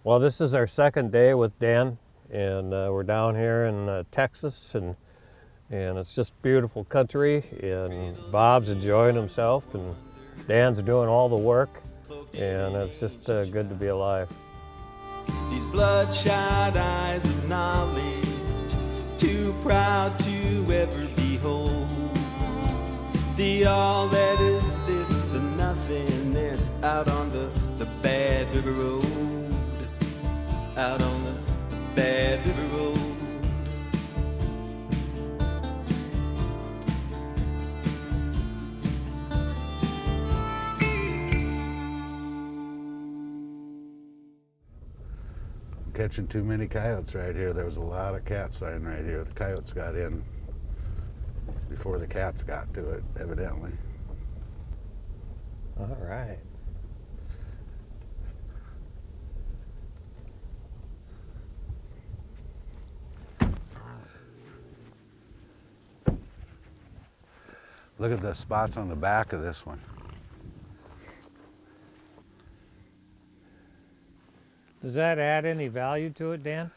Well, this is our second day with Dan, and we're down here in Texas, and it's just beautiful country, and Bob's enjoying himself, and Dan's doing all the work, and it's just good to be alive. These bloodshot eyes of knowledge, too proud to ever behold the all that is this and nothingness out on the bad river road, out on the bad river road. Catching too many coyotes right here. There was a lot of cat sign right here. The coyotes got in before the cats got to it, evidently. All right. Look at the spots on the back of this one. Does that add any value to it, Dan?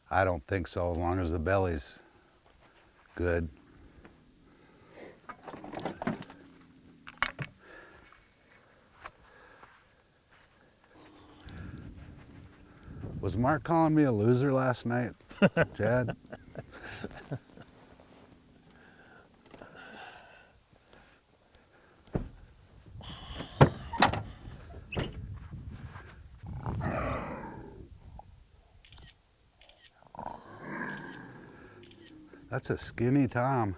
I don't think so, as long as the belly's good. Was Mark calling me a loser last night, Chad? That's a skinny tom.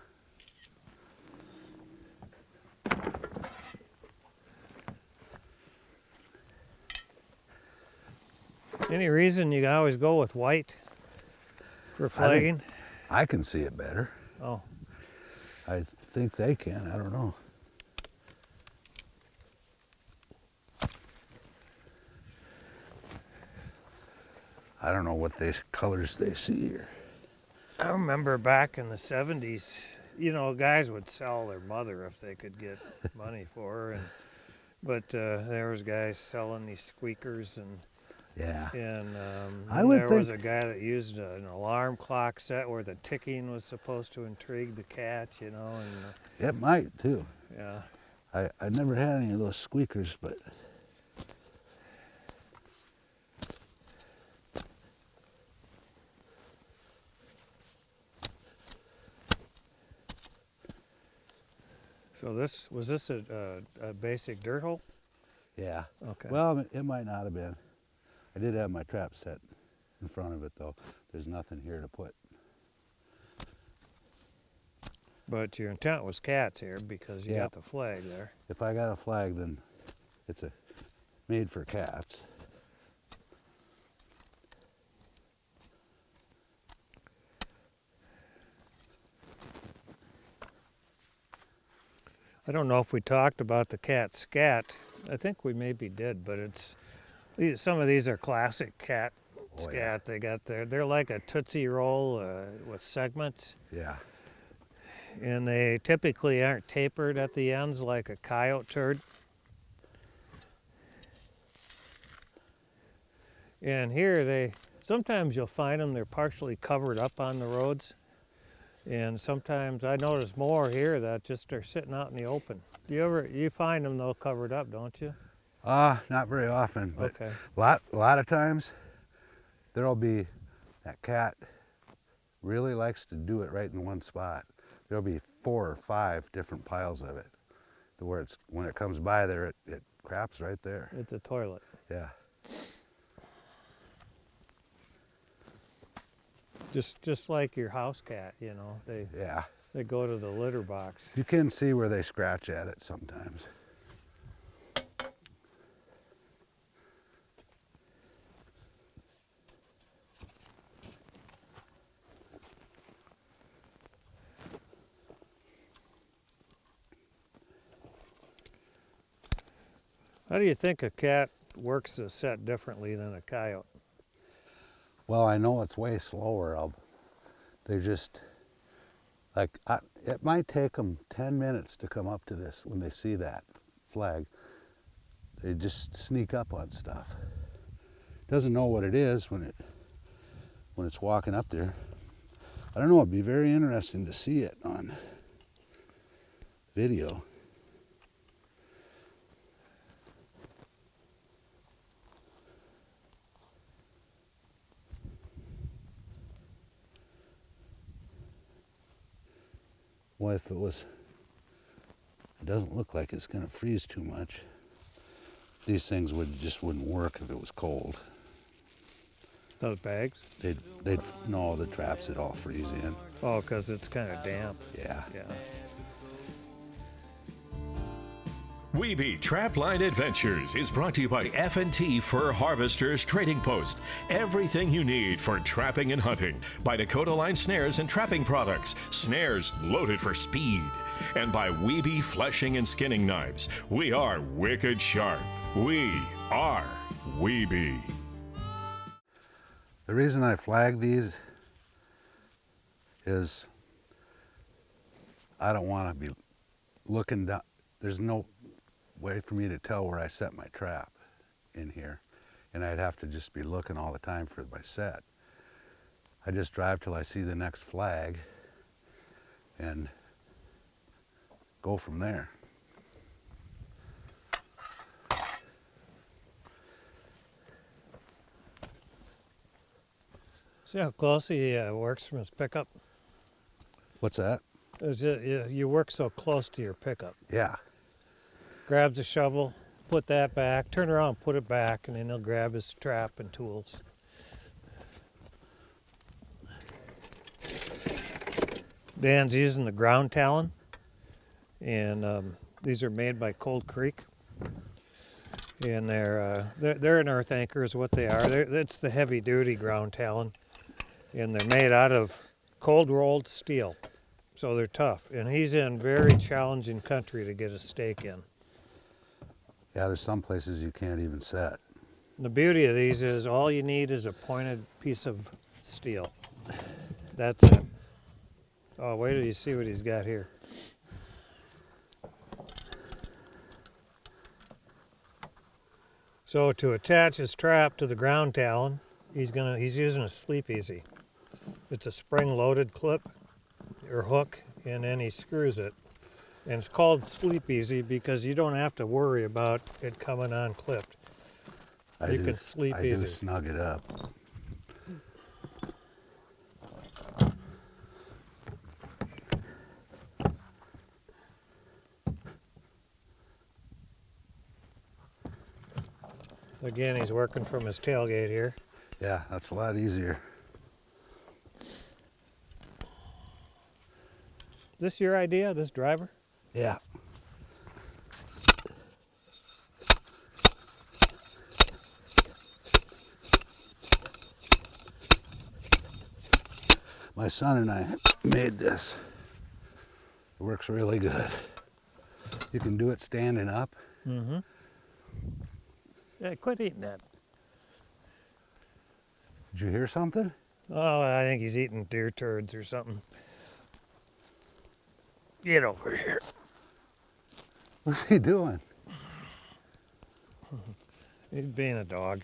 Any reason you always go with white for flagging? I can see it better. Oh. I think they can, I don't know. I don't know what colors they see here. I remember back in the 70s, you know, guys would sell their mother if they could get money for her, but there was guys selling these squeakers, and yeah, and there was a guy that used an alarm clock set where the ticking was supposed to intrigue the cat, you know, and it might too. Yeah, I never had any of those squeakers, but so was this a basic dirt hole? Yeah. Okay. Well, it might not have been. I did have my trap set in front of it, though. There's nothing here to put. But your intent was cats here because you got the flag there. If I got a flag, then it's made for cats. I don't know if we talked about the cat scat. I think we maybe did, but some of these are classic cat scat. Yeah. They got they're like a Tootsie Roll with segments. Yeah. And they typically aren't tapered at the ends like a coyote turd. And here sometimes you'll find them, they're partially covered up on the roads. And sometimes I notice more here that just are sitting out in the open. You find them though covered up, don't you? Not very often, but okay. a lot of times there'll be that cat really likes to do it right in one spot. There'll be 4 or 5 different piles of it, to where when it comes by there, it craps right there. It's a toilet. Yeah. Just like your house cat, you know, they go to the litter box. You can see where they scratch at it sometimes. How do you think a cat works a set differently than a coyote? Well, I know it's way slower. Like, it might take them 10 minutes to come up to this when they see that flag. They just sneak up on stuff. Doesn't know what it is when it's walking up there. I don't know, it'd be very interesting to see it on video. Well, if it doesn't look like it's gonna freeze too much. These things just wouldn't work if it was cold. Those bags? No, the traps would all freeze in. Oh, because it's kind of damp. Yeah. Yeah. Wiebe Trapline Adventures is brought to you by F&T Fur Harvesters Trading Post. Everything you need for trapping and hunting. By Dakota Line Snares and Trapping Products. Snares loaded for speed. And by Wiebe Fleshing and Skinning Knives. We are wicked sharp. We are Wiebe. The reason I flag these is I don't want to be looking down. There's no way for me to tell where I set my trap in here, and I'd have to just be looking all the time for my set. I just drive till I see the next flag and go from there. See how close he works from his pickup? What's that? You work so close to your pickup. Yeah. Grabs a shovel, put that back, turn around, put it back, and then he'll grab his trap and tools. Dan's using the ground talon, and these are made by Cold Creek. And they're an earth anchor is what they are. It's the heavy duty ground talon, and they're made out of cold rolled steel, so they're tough. And he's in very challenging country to get a stake in. Yeah, there's some places you can't even set. And the beauty of these is all you need is a pointed piece of steel. That's it. Oh, wait till you see what he's got here. So to attach his trap to the ground talon, he's using a Sleep Easy. It's a spring-loaded clip or hook, and then he screws it. And it's called Sleep Easy because you don't have to worry about it coming unclipped. You can sleep easy. I do snug it up. Again, he's working from his tailgate here. Yeah, that's a lot easier. Is this your idea, this driver? Yeah. My son and I made this. It works really good. You can do it standing up. Mm-hmm. Yeah, quit eating that. Did you hear something? Oh, I think he's eating deer turds or something. Get over here. What's he doing? He's being a dog.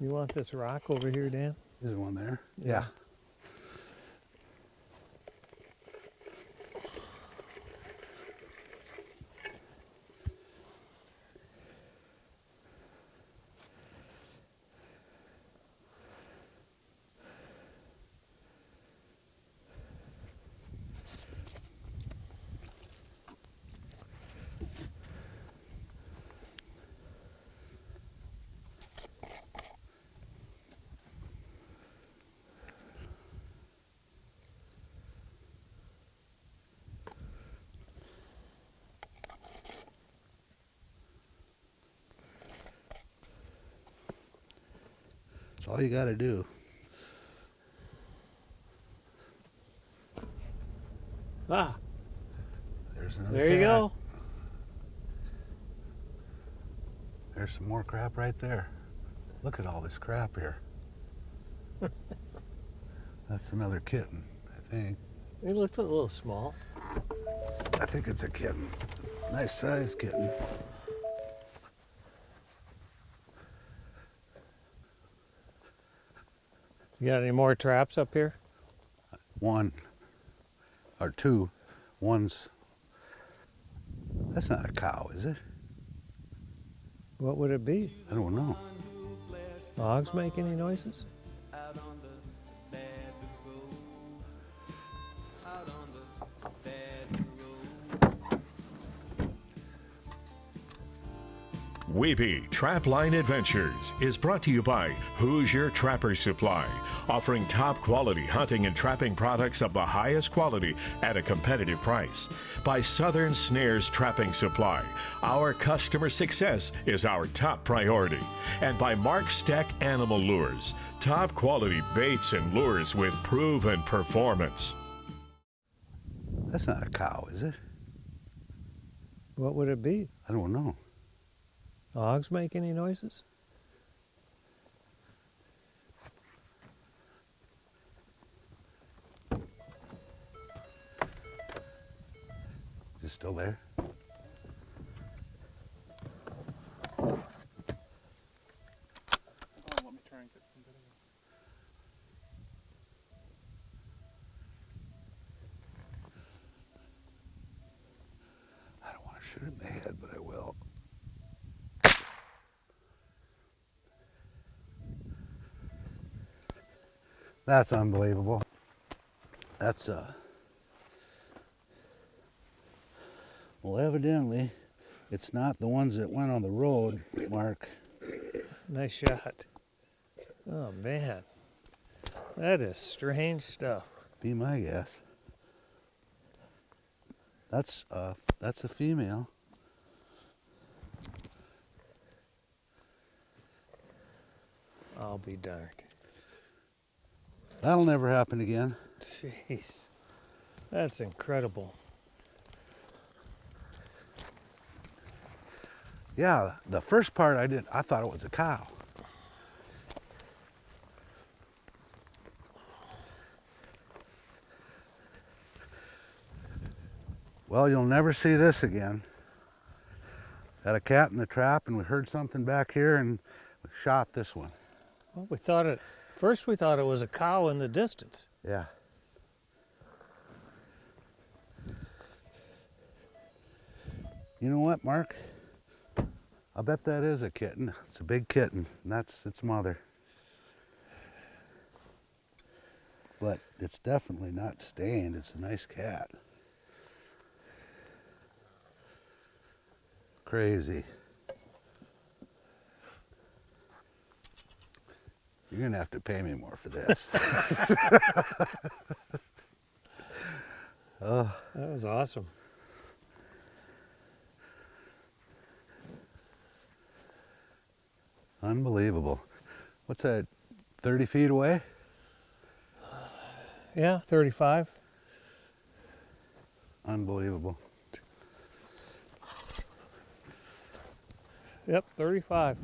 You want this rock over here, Dan? Is one there? Yeah. That's all you got to do. Ah, There's another there you cat. go. There's some more crap right there. Look at all this crap here. That's another kitten, I think. He looked a little small. I think it's a kitten. Nice sized kitten. You got any more traps up here? One or two. One's, that's not a cow, is it? What would it be? I don't know. Dogs make any noises? Out on the bad road. Out on the bad road. Wiebe Trapline Adventures is brought to you by Hoosier Trapper Supply, offering top quality hunting and trapping products of the highest quality at a competitive price. By Southern Snares Trapping Supply, our customer success is our top priority. And by Mark Steck Animal Lures, top quality baits and lures with proven performance. That's not a cow, is it? What would it be? I don't know. Dogs make any noises? Is it still there? Let me try and get some video. I don't want to shoot it in the head, but I will. That's unbelievable. That's well, evidently it's not the ones that went on the road, Mark. Nice shot. Oh man, that is strange stuff. Be my guess. That's a female. I'll be darned. That'll never happen again. Jeez, that's incredible. Yeah, the first part I thought it was a cow. Well, you'll never see this again. Had a cat in the trap and we heard something back here and we shot this one. Well, first we thought it was a cow in the distance. Yeah. You know what, Mark? I bet that is a kitten. It's a big kitten, and that's its mother. But it's definitely not stained. It's a nice cat. Crazy. You're gonna have to pay me more for this. Oh, That was awesome. unbelievable. What's that, 30 feet away? Yeah, 35. Unbelievable. Yep, 35.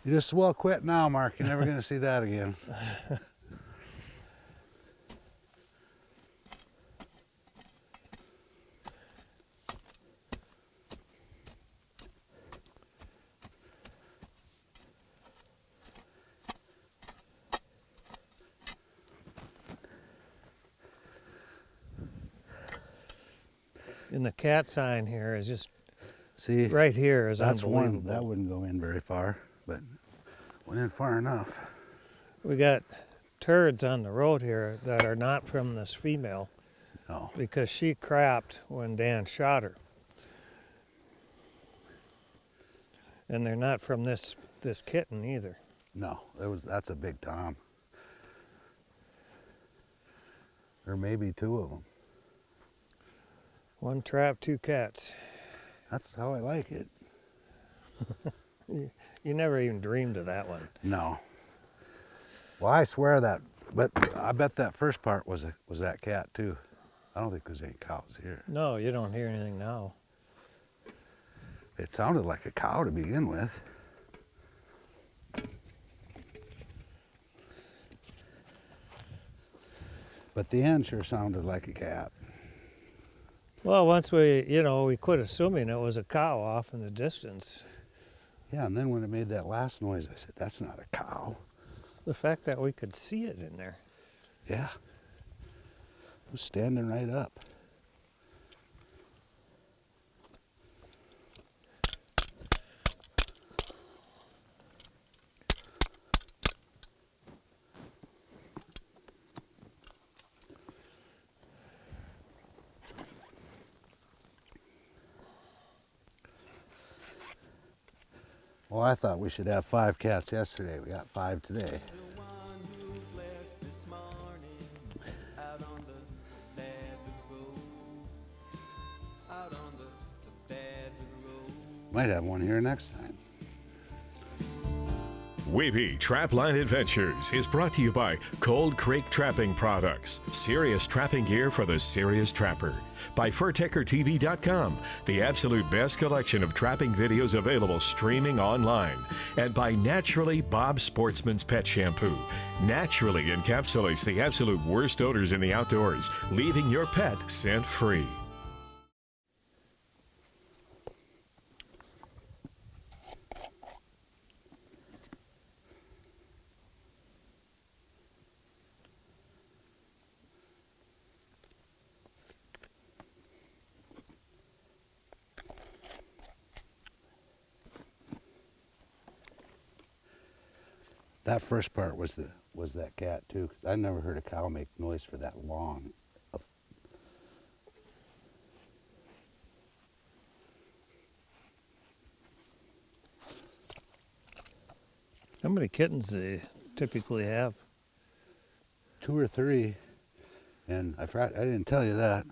You just well quit now, Mark. You're never gonna see that again. And the cat sign here is just See, right here is that's one unbelievable. that wouldn't go in very far, but went in far enough. We got turds on the road here that are not from this female No, because she crapped when Dan shot her. And they're not from this kitten either. no, that's a big tom. or maybe 2 of them. 1 trap, 2 cats. That's how I like it. You never even dreamed of that one. No. Well, I swear that, but I bet that first part was that cat too. I don't think there's any cows here. No, you don't hear anything now. It sounded like a cow to begin with. But the end sure sounded like a cat. Well, once we quit assuming it was a cow off in the distance. Yeah, and then when it made that last noise, I said, that's not a cow. The fact that we could see it in there. Yeah. It was standing right up. Well, I thought we should have 5 cats yesterday. We got 5 today. The one who blessed this morning out on the bad road. Out on the bad road. Might have one here next time. Wiebe Trapline Adventures is brought to you by Cold Creek Trapping Products, serious trapping gear for the serious trapper. By FurTeckerTV.com, the absolute best collection of trapping videos available streaming online. And by Naturally Bob Sportsman's Pet Shampoo. Naturally encapsulates the absolute worst odors in the outdoors, leaving your pet scent-free. That first part was that cat too, 'cause I never heard a cow make noise for that long. How many kittens do they typically have? 2 or 3, and I forgot, I didn't tell you that.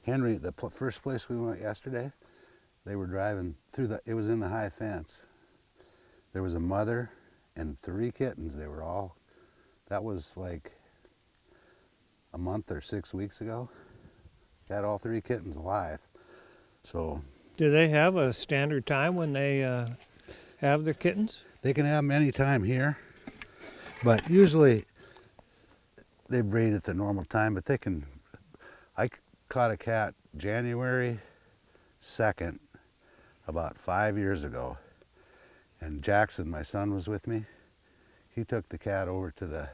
Henry, the first place we went yesterday, they were driving through it was in the high fence. There was a mother and 3 kittens. They were all, that was like a month or 6 weeks ago. Got all 3 kittens alive. So Do they have a standard time when they have their kittens? they can have them any time here, but usually they breed at the normal time, but they can, I caught a cat January 2nd, about 5 years ago. And Jackson, my son, was with me. He took the cat over to the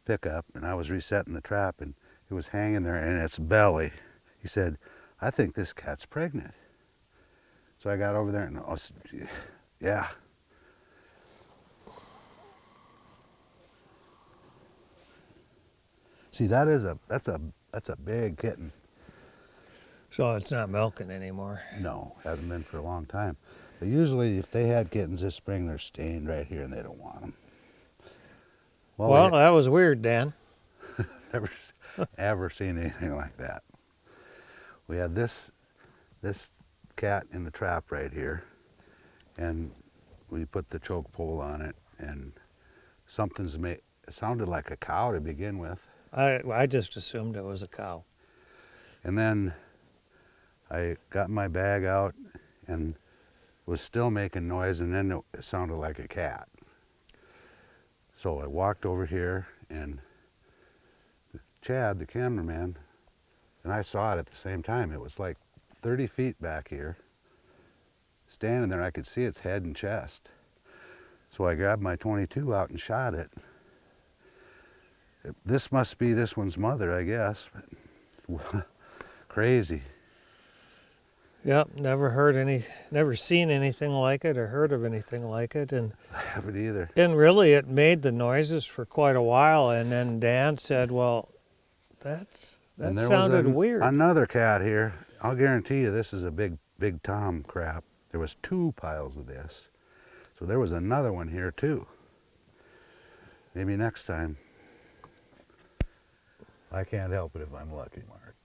pickup, and I was resetting the trap, and it was hanging there in its belly. He said, I think this cat's pregnant. So I got over there and, oh, yeah. See, that's a big kitten. So it's not milking anymore. No, hasn't been for a long time. But usually if they had kittens this spring, they're staying right here and they don't want them. Well, that was weird, Dan. Never ever seen anything like that. We had this cat in the trap right here, and we put the choke pole on it, and it sounded like a cow to begin with. I just assumed it was a cow. And then I got my bag out and was still making noise, and then it sounded like a cat. So I walked over here, and Chad, the cameraman, and I saw it at the same time. It was like 30 feet back here. Standing there, I could see its head and chest. So I grabbed my .22 out and shot it. This must be this one's mother, I guess. But crazy. Yep, never seen anything like it or heard of anything like it, and I haven't either. And really, it made the noises for quite a while, and then Dan said, "Well, that sounded weird." Another cat here. I'll guarantee you, this is a big Tom crap. There was 2 piles of this, so there was another one here too. Maybe next time. I can't help it if I'm lucky, Mark.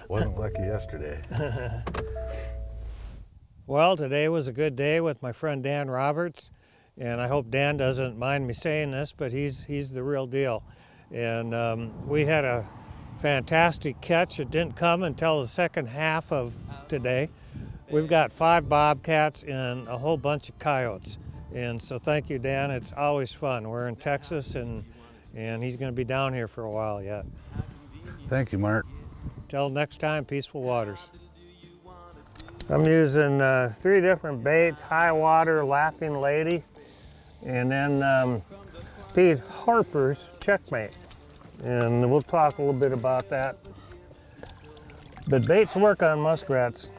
Wasn't lucky yesterday. Well, today was a good day with my friend Dan Roberts, and I hope Dan doesn't mind me saying this, but he's the real deal. And we had a fantastic catch. It didn't come until the second half of today. We've got 5 bobcats and a whole bunch of coyotes. And so thank you, Dan. It's always fun. We're in Texas, and he's going to be down here for a while yet. Thank you, Mark. Till next time, peaceful waters. I'm using 3 different baits: high water, laughing lady, and then Pete Harper's checkmate. And we'll talk a little bit about that. But baits work on muskrats.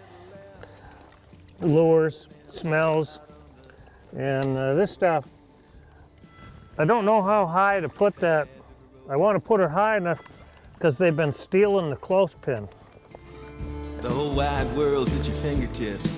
Lures, smells, and this stuff, I don't know how high to put that. I want to put it high enough because they've been stealing the clothespin. The whole wide world's at your fingertips.